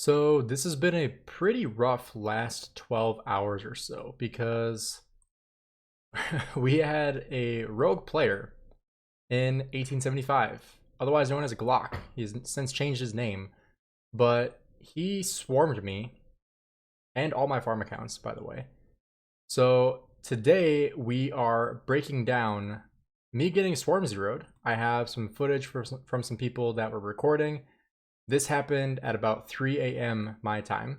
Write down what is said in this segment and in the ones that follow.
So this has been a pretty rough last 12 hours or so because we had a rogue player in 1875, otherwise known as a Glock. He's since changed his name, but he swarmed me and all my farm accounts, by the way. So today we are breaking down me getting swarm zeroed. I have some footage from some people that were recording. This happened at about 3 a.m. my time,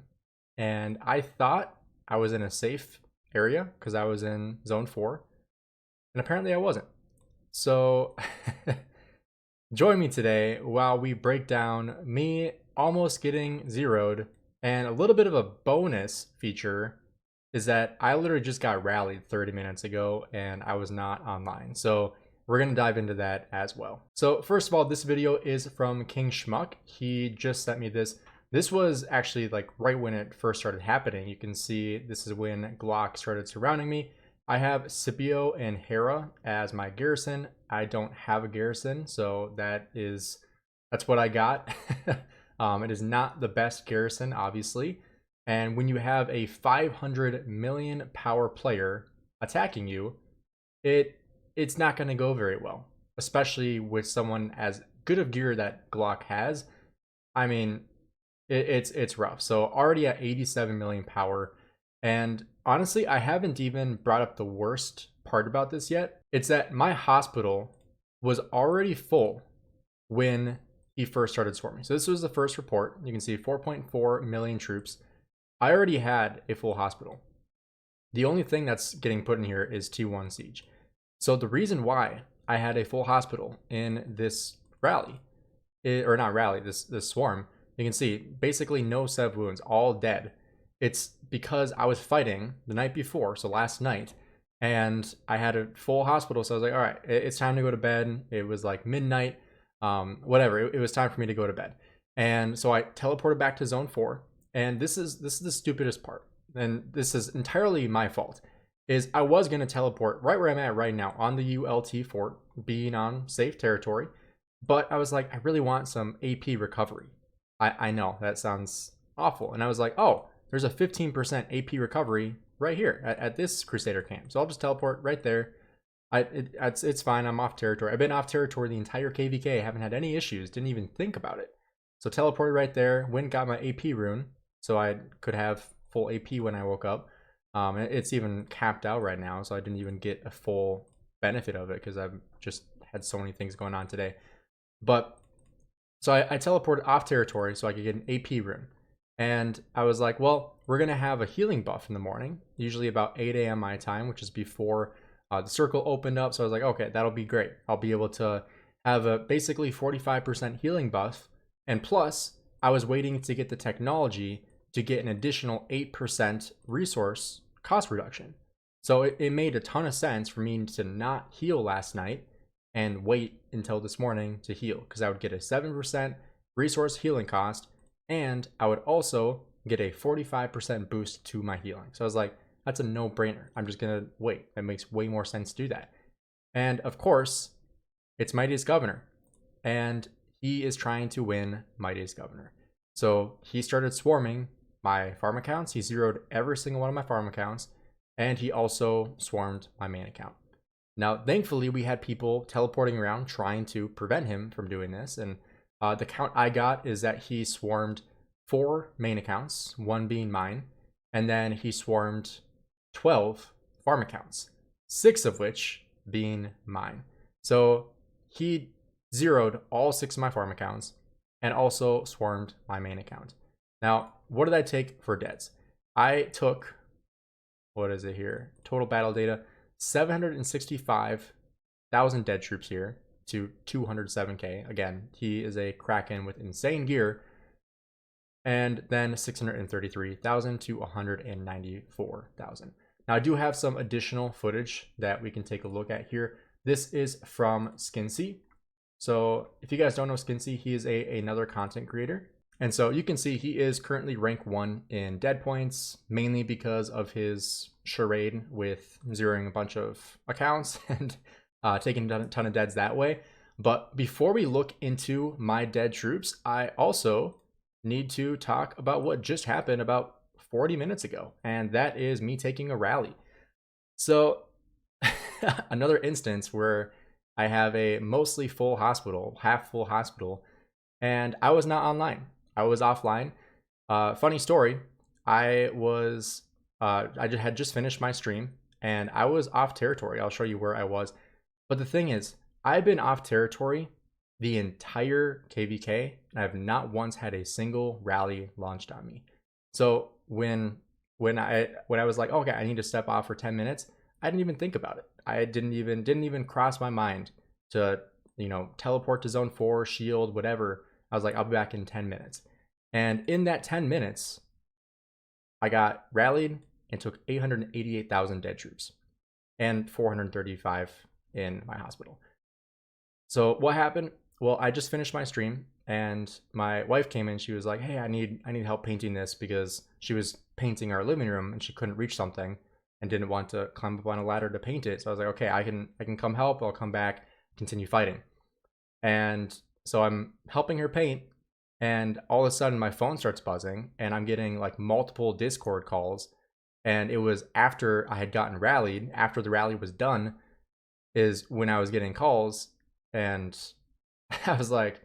and I thought I was in a safe area because I was in zone 4, and apparently I wasn't. So join me today while we break down me almost getting zeroed, and a little bit of a bonus feature is that I literally just got rallied 30 minutes ago and I was not online. So we're going to dive into that as well. So first of all, this video is from King Schmuck. He just sent me this. This was actually like right when it first started happening. You can see this is when Glock started surrounding me. I have Scipio and Hera as my garrison. I don't have a garrison, so that's what I got. It is not the best garrison, obviously. And when you have a 500 million power player attacking you, it's not going to go very well, especially with someone as good of gear that Glock has. I mean, it's rough. So already at 87 million power, and honestly, I haven't even brought up the worst part about this yet. It's that my hospital was already full when he first started swarming. So this was the first report. You can see 4.4 million troops. I already had a full hospital. The only thing that's getting put in here is T1 siege. So the reason why I had a full hospital in this rally, or not rally, this swarm, you can see basically no sev wounds, all dead. It's because I was fighting the night before, so last night, and I had a full hospital. So I was like, all right, it's time to go to bed. It was like midnight, whatever. It was time for me to go to bed. And so I teleported back to zone 4. And this is the stupidest part, and this is entirely my fault, is I was going to teleport right where I'm at right now on the ULT fort, being on safe territory, but I was like, I really want some AP recovery. I know that sounds awful, and I was like, oh, there's a 15% AP recovery right here at this Crusader camp, so I'll just teleport right there. It's fine, I'm off territory. I've been off territory the entire KVK, haven't had any issues, didn't even think about it. So teleported right there, went and got my AP rune, so I could have full AP when I woke up. It's even capped out right now, so I didn't even get a full benefit of it because I've just had so many things going on today. But so I teleported off territory so I could get an AP rune. And I was like, well, we're going to have a healing buff in the morning, usually about 8 a.m. my time, which is before the circle opened up. So I was like, okay, that'll be great. I'll be able to have a basically 45% healing buff. And plus, I was waiting to get the technology to get an additional 8% resource cost reduction. So it made a ton of sense for me to not heal last night and wait until this morning to heal, because I would get a 7% resource healing cost, and I would also get a 45% boost to my healing. So I was like, that's a no-brainer. I'm just gonna wait. It makes way more sense to do that. And of course, it's Mightiest Governor, and he is trying to win Mightiest Governor. So he started swarming my farm accounts. He zeroed every single one of my farm accounts, and he also swarmed my main account. Now, thankfully, we had people teleporting around trying to prevent him from doing this, and the count I got is that he swarmed 4 main accounts, 1 being mine, and then he swarmed 12 farm accounts, 6 of which being mine. So he zeroed all 6 of my farm accounts and also swarmed my main account. Now, what did I take for deads? I took, what is it here? Total battle data, 765,000 dead troops here to 207k. Again, he is a Kraken with insane gear. And then 633,000 to 194,000. Now, I do have some additional footage that we can take a look at here. This is from Skinsy. So if you guys don't know Skinsy, he is another content creator. And so you can see he is currently rank 1 in dead points, mainly because of his charade with zeroing a bunch of accounts and taking a ton of deads that way. But before we look into my dead troops, I also need to talk about what just happened about 40 minutes ago, and that is me taking a rally. So, another instance where I have a mostly full hospital, half full hospital, and I was not online. I was offline. Funny story. I had just finished my stream, and I was off territory. I'll show you where I was. But the thing is, I've been off territory the entire KVK, and I've not once had a single rally launched on me. So when I was like, okay, I need to step off for 10 minutes, I didn't even think about it. I didn't even cross my mind to, teleport to zone 4, shield, whatever. I was like, I'll be back in 10 minutes. And in that 10 minutes, I got rallied and took 888,000 dead troops and 435 in my hospital. So what happened? Well, I just finished my stream and my wife came in. She was like, "Hey, I need help painting this," because she was painting our living room and she couldn't reach something and didn't want to climb up on a ladder to paint it. So I was like, "Okay, I can come help. I'll come back, continue fighting." And so I'm helping her paint, and all of a sudden my phone starts buzzing and I'm getting like multiple Discord calls. And it was after I had gotten rallied, after the rally was done, is when I was getting calls, and I was like,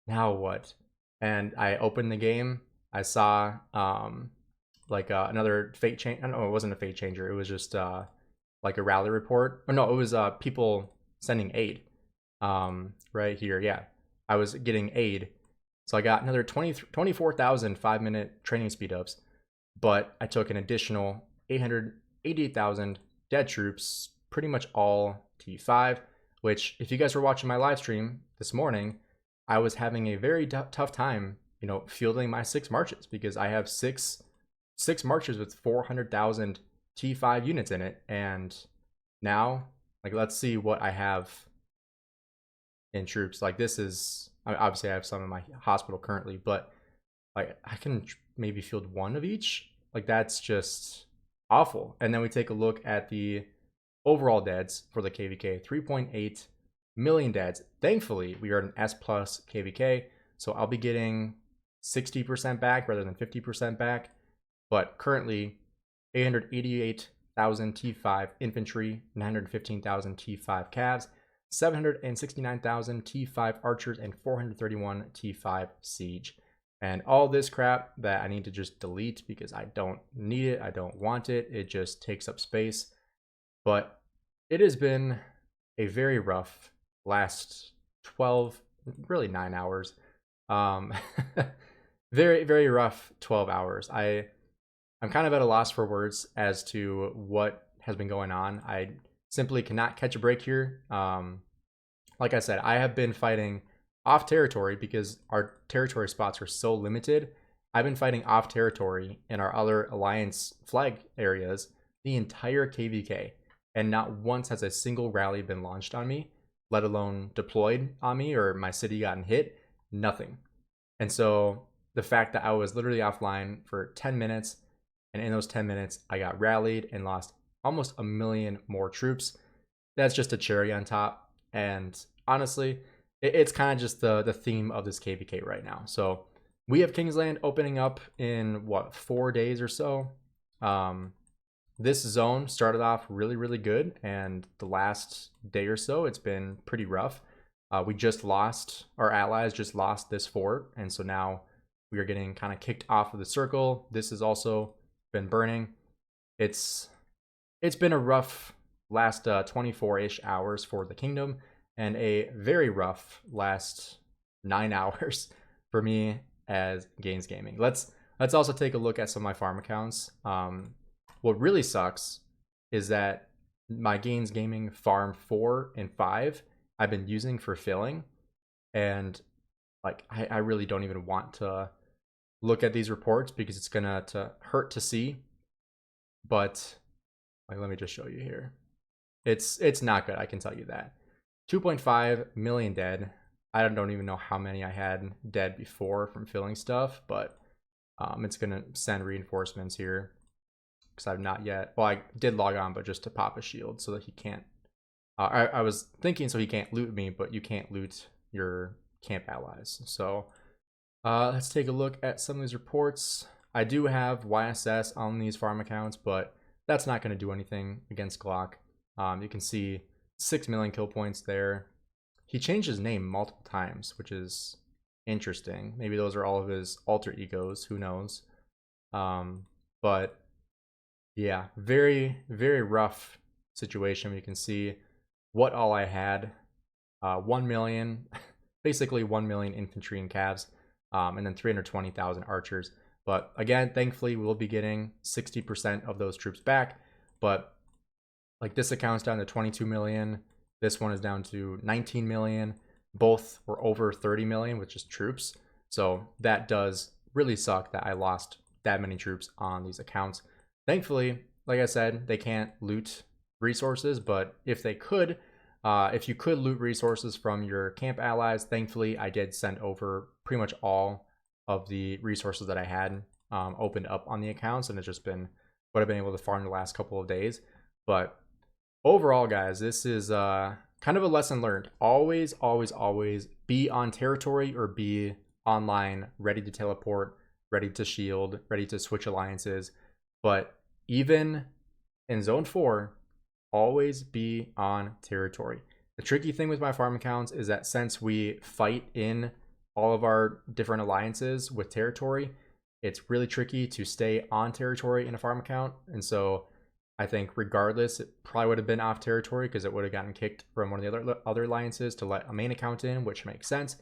now what? And I opened the game. I saw another fate change. I don't know, it wasn't a fate changer. It was just like a rally report. Or no, it was people sending aid. Right here, yeah. I was getting aid. So I got another 24,000 5-minute training speed ups, but I took an additional 888,000 dead troops, pretty much all T5, which if you guys were watching my live stream this morning, I was having a very tough time, fielding my 6 marches, because I have six marches with 400,000 T5 units in it. And now, like, let's see what I have in troops. Like, this is, obviously I have some in my hospital currently, but like I can maybe field 1 of each. Like, that's just awful. And then we take a look at the overall deads for the KVK, 3.8 million deads. Thankfully, we are an S plus KVK, so I'll be getting 60% back rather than 50% back. But currently, 888,000 T5 infantry, 915,000 T5 calves, 769,000 T5 archers, and 431 T5 siege. And all this crap that I need to just delete because I don't need it, I don't want it, it just takes up space. But it has been a very rough last 12, really 9 hours. Very, very rough 12 hours. I'm kind of at a loss for words as to what has been going on. I simply cannot catch a break here. Like I said, I have been fighting off territory because our territory spots are so limited. I've been fighting off territory in our other alliance flag areas the entire KVK, and not once has a single rally been launched on me, let alone deployed on me or my city gotten hit. Nothing. And so the fact that I was literally offline for 10 minutes, and in those 10 minutes I got rallied and lost almost 1 million more troops, that's just a cherry on top. And honestly, it's kind of just the theme of this KVK right now. So we have Kingsland opening up in what, 4 days or so. This zone started off really, really good, and the last day or so it's been pretty rough. We just lost, our allies just lost this fort, and so now we are getting kind of kicked off of the circle. This has also been burning. It's been a rough last 24-ish hours for the kingdom, and a very rough last 9 hours for me as Gainz Gaming. Let's also take a look at some of my farm accounts. What really sucks is that my Gainz Gaming farm 4 and 5 I've been using for filling, and like I really don't even want to look at these reports because it's gonna hurt to see. But like, let me just show you here. It's not good, I can tell you that. 2.5 million dead. I don't even know how many I had dead before from filling stuff, but it's gonna send reinforcements here because I've not yet. Well, I did log on, but just to pop a shield so that he can't. I was thinking so he can't loot me, but you can't loot your camp allies. So Let's take a look at some of these reports. I do have YSS on these farm accounts, but that's not going to do anything against Glock. You can see 6 million kill points there. He changed his name multiple times, which is interesting. Maybe those are all of his alter egos. Who knows? But yeah, very, very rough situation. You can see what all I had. 1 million, basically 1 million infantry and calves, and then 320,000 archers. But again, thankfully, we'll be getting 60% of those troops back. But like this account's down to 22 million. This one is down to 19 million. Both were over 30 million with just troops. So that does really suck that I lost that many troops on these accounts. Thankfully, like I said, they can't loot resources, but if they could, if you could loot resources from your camp allies, thankfully I did send over pretty much all of the resources that I had opened up on the accounts, and it's just been what I've been able to farm the last couple of days. But overall, guys, this is kind of a lesson learned. Always, always, always be on territory or be online, ready to teleport, ready to shield, ready to switch alliances. But even in Zone 4, always be on territory. The tricky thing with my farm accounts is that since we fight in all of our different alliances with territory, it's really tricky to stay on territory in a farm account. And so I think regardless, it probably would have been off territory because it would have gotten kicked from one of the other alliances to let a main account in, which makes sense.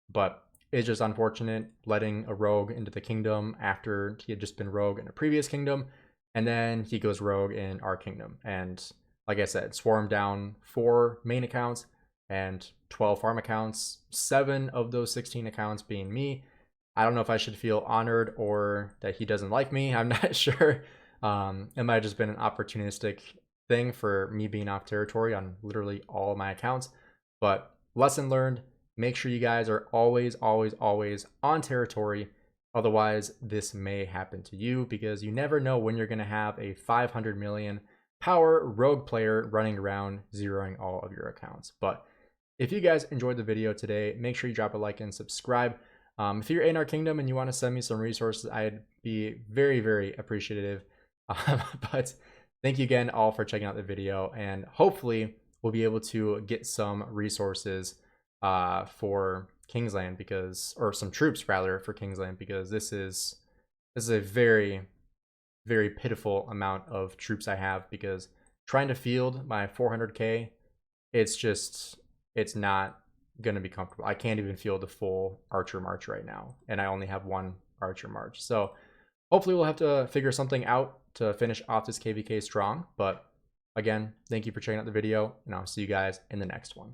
But it's just unfortunate letting a rogue into the kingdom after he had just been rogue in a previous kingdom, and then he goes rogue in our kingdom. And like I said, swarmed down 4 main accounts and 12 farm accounts, 7 of those 16 accounts being me. I don't know if I should feel honored or that he doesn't like me. I'm not sure. It might have just been an opportunistic thing for me being off territory on literally all of my accounts. But lesson learned, make sure you guys are always, always, always on territory. Otherwise, this may happen to you because you never know when you're going to have a 500 million power rogue player running around zeroing all of your accounts. But if you guys enjoyed the video today, make sure you drop a like and subscribe. If you're in our kingdom and you want to send me some resources, I'd be very, very appreciative. But thank you again all for checking out the video, and hopefully we'll be able to get some resources for Kingsland, because, or some troops rather for Kingsland, because this is a very, very pitiful amount of troops I have, because trying to field my 400k, it's not going to be comfortable. I can't even field a full archer march right now, and I only have 1 archer march. So hopefully we'll have to figure something out to finish off this KVK strong. But again, thank you for checking out the video, and I'll see you guys in the next one.